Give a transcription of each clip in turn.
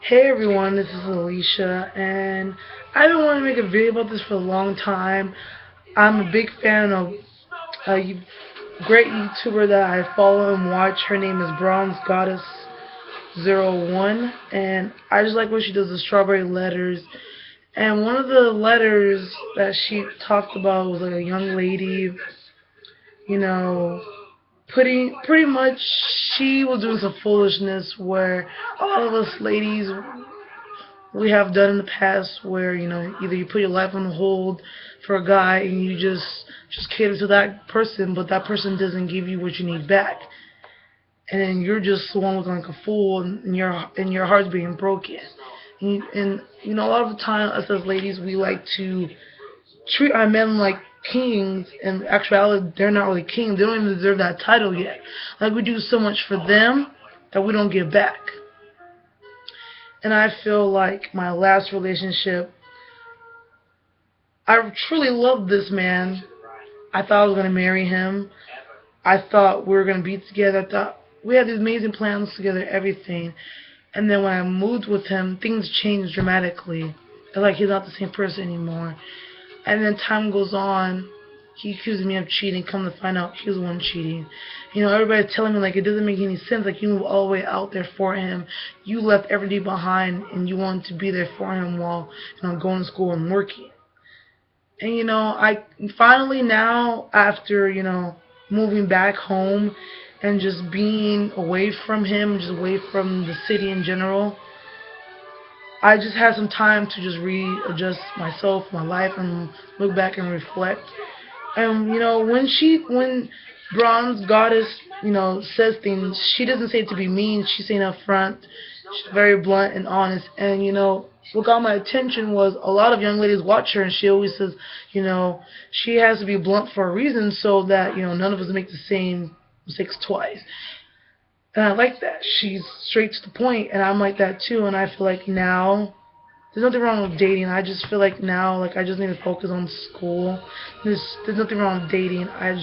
Hey everyone, this is Alicia, and I've been wanting to make a video about this for a long time. I'm a big fan of a great YouTuber that I follow and watch. Her name is BronzeGoddess01, and I just like what she does with strawberry letters. And one of the letters that she talked about was like a young lady, you know, pretty much she was doing some foolishness where a lot of us ladies we have done in the past where either you put your life on hold for a guy and you just cater to that person, but that person doesn't give you what you need back, and then you're just the one looking like a fool, and your heart's being broken. And a lot of the time us as ladies, we like to treat our men like kings. In actuality, they're not really kings. They don't even deserve that title yet. Like, we do so much for them that we don't give back. And I feel like my last relationship, I truly loved this man. I thought I was going to marry him. I thought we were going to be together. I thought we had these amazing plans together, everything. And then when I moved with him, things changed dramatically. It's like he's not the same person anymore. And then time goes on. He accuses me of cheating. Come to find out, he was the one cheating. Everybody's telling me like it doesn't make any sense. Like, you moved all the way out there for him. You left everything behind, and you wanted to be there for him while going to school and working. And I finally now, after moving back home and just being away from him, just away from the city in general, I just had some time to just readjust myself, my life, and look back and reflect. And when Bronze Goddess, says things, she doesn't say it to be mean. She's saying up front. She's very blunt and honest. And what got my attention was a lot of young ladies watch her, and she always says, she has to be blunt for a reason so that none of us make the same mistakes twice. And I like that. She's straight to the point, and I'm like that too. And I feel like now, there's nothing wrong with dating. I just feel like now, like, I just need to focus on school. There's nothing wrong with dating. I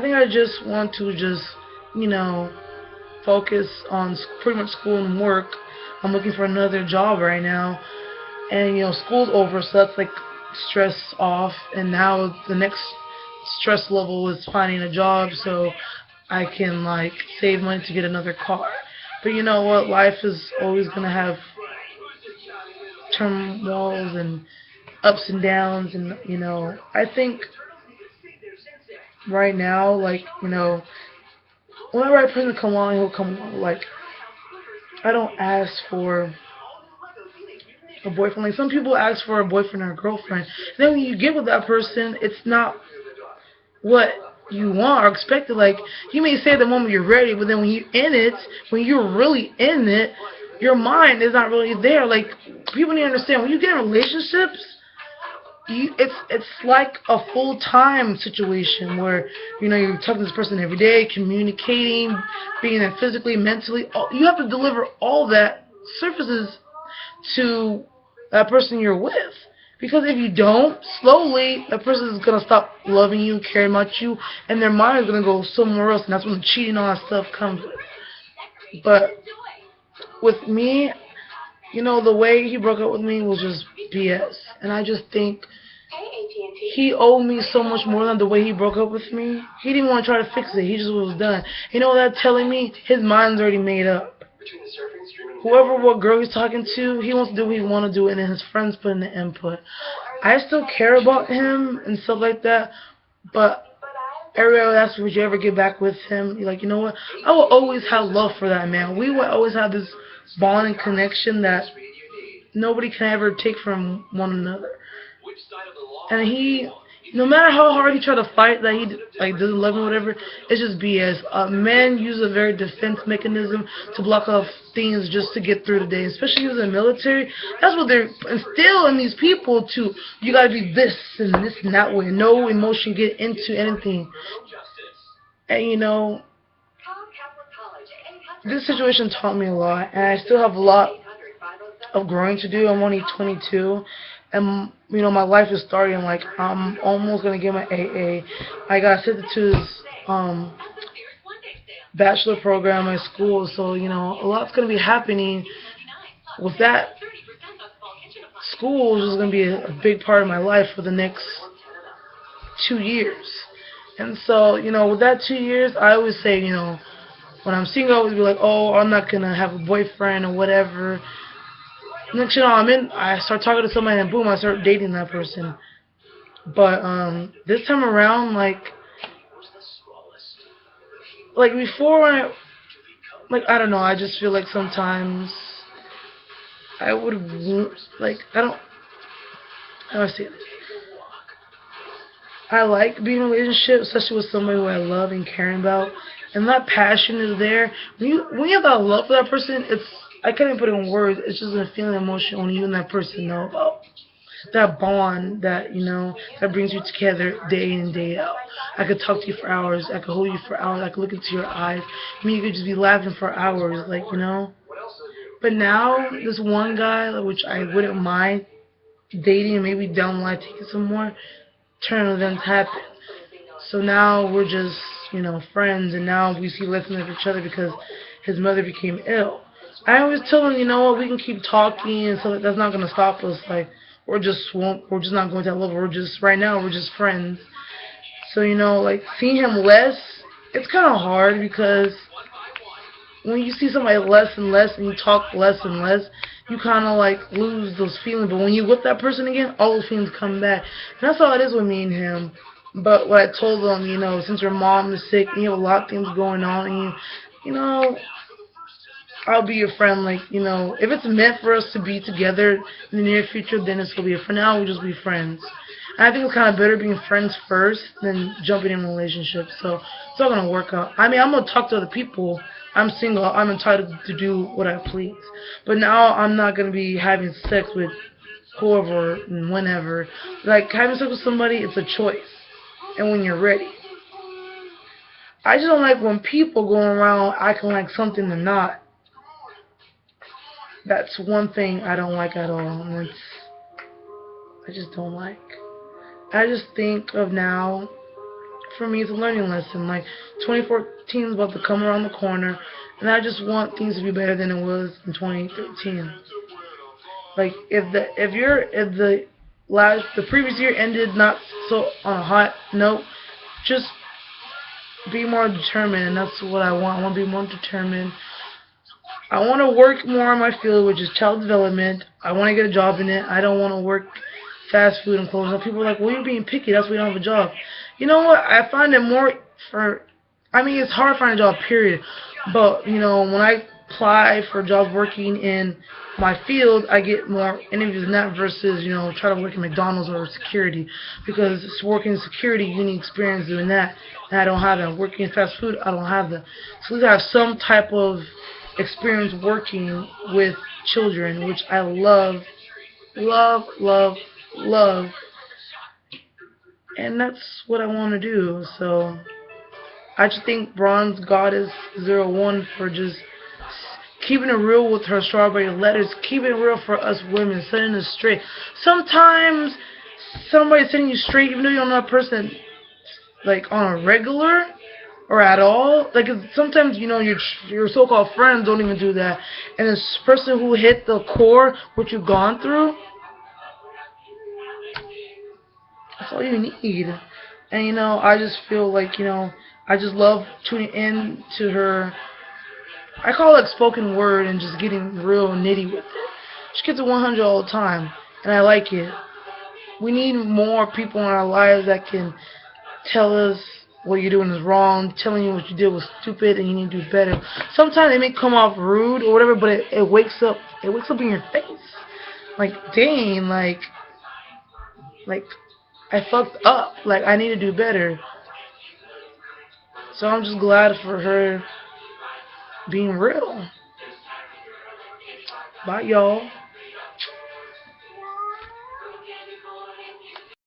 think I just want to focus on pretty much school and work. I'm looking for another job right now, and school's over, so that's like stress off. And now the next stress level is finding a job, so I can like save money to get another car. But you know what? Life is always gonna have turmoils and ups and downs, and I think right now, like, when the right person come along, he'll come along. Like, I don't ask for a boyfriend. Like, some people ask for a boyfriend or a girlfriend. Then when you get with that person, it's not what you want or expected. Like, you may say the moment you're ready, but then when you're really in it, your mind is not really there. Like, people need to understand, when you get in relationships, it's like a full-time situation where you're talking to this person every day, communicating, being there physically, mentally. You have to deliver all that surfaces to that person you're with, because if you don't, slowly that person is gonna stop loving you, caring about you, and their mind is gonna go somewhere else, and that's when the cheating and all that stuff comes with. But with me, the way he broke up with me was just BS. And I just think he owed me so much more than the way he broke up with me. He didn't want to try to fix it. He just was done. You know what that's telling me? His mind's already made up. What girl he's talking to, he wants to do what he want to do, and then his friends put in the input. I still care about him and stuff like that, but everybody would ask me, would you ever get back with him? You're like, you know what? I will always have love for that man. We will always have this bonding connection that nobody can ever take from one another. And he, no matter how hard he tried to fight that he like doesn't love me or whatever, it's just BS. Men use a very defense mechanism to block off things just to get through the day, especially using the military. That's what they're instilling these people to. You gotta be this and this and that way. No emotion get into anything. And this situation taught me a lot, and I still have a lot of growing to do. I'm only 22, and my life is starting. Like, I'm almost gonna get my AA. I got accepted to this bachelor program at school. So, a lot's going to be happening with that. School is just going to be a big part of my life for the next 2 years. And so, with that 2 years, I always say, when I'm single, I always be like, oh, I'm not going to have a boyfriend or whatever. Next, I start talking to somebody and boom, I start dating that person. But this time around, like before, I don't know, I just feel like sometimes I would, I don't, how do I say this? I like being in a relationship, especially with somebody who I love and caring about, and that passion is there. When you have that love for that person, I can't even put it in words. It's just a feeling, emotion when you and that person know about that bond that brings you together day in and day out. I could talk to you for hours. I could hold you for hours. I could look into your eyes. You could just be laughing for hours, But now, this one guy, which I wouldn't mind dating and maybe down the line taking some more, turn events happen. So now we're just, friends, and now we see less of each other because his mother became ill. I always tell him, we can keep talking, and so that's not gonna stop us. We're just not going to that level. Right now we're just friends. So seeing him less, it's kind of hard because when you see somebody less and less and you talk less and less, you kind of lose those feelings. But when you with that person again, all those feelings come back. And that's all it is with me and him. But what I told him, since your mom is sick and you have a lot of things going on, and I'll be your friend. If it's meant for us to be together in the near future, then it's gonna be. For now, we'll just be friends. And I think it's kind of better being friends first than jumping in a relationship. So it's all gonna work out. I mean, I'm gonna talk to other people. I'm single. I'm entitled to do what I please. But now I'm not gonna be having sex with whoever and whenever. Having sex with somebody, it's a choice. And when you're ready. I just don't like when people go around acting like something they're not. That's one thing I don't like at all. And I just don't like. I just think of now, for me, it's a learning lesson. 2014 is about to come around the corner, and I just want things to be better than it was in 2013. If the previous year ended not so on a hot note, just be more determined, and that's what I want. I want to be more determined. I want to work more in my field, which is child development. I want to get a job in it. I don't want to work fast food and clothes. And people are like, well, you're being picky. That's why you don't have a job. You know what? I find it more it's hard to find a job, period. But, when I apply for jobs working in my field, I get more interviews than that versus, try to work in McDonald's or security. Because working in security, you need experience doing that. And I don't have that. Working in fast food, I don't have that. So I have some type of experience working with children, which I love, love, love, love. And that's what I want to do. So I just think BronzeGoddess01 for just keeping it real with her strawberry letters, keeping it real for us women, setting us straight. Sometimes somebody's setting you straight even though you don't know a person on a regular or at all. Sometimes, your so-called friends don't even do that. And this person who hit the core, what you've gone through, that's all you need. And, I just feel I just love tuning in to her. I call it spoken word and just getting real nitty with it. She gets it 100 all the time, and I like it. We need more people in our lives that can tell us what you're doing is wrong, telling you what you did was stupid and you need to do better. Sometimes it may come off rude or whatever, but it wakes up in your face. Dang, I fucked up. I need to do better. So I'm just glad for her being real. Bye, y'all.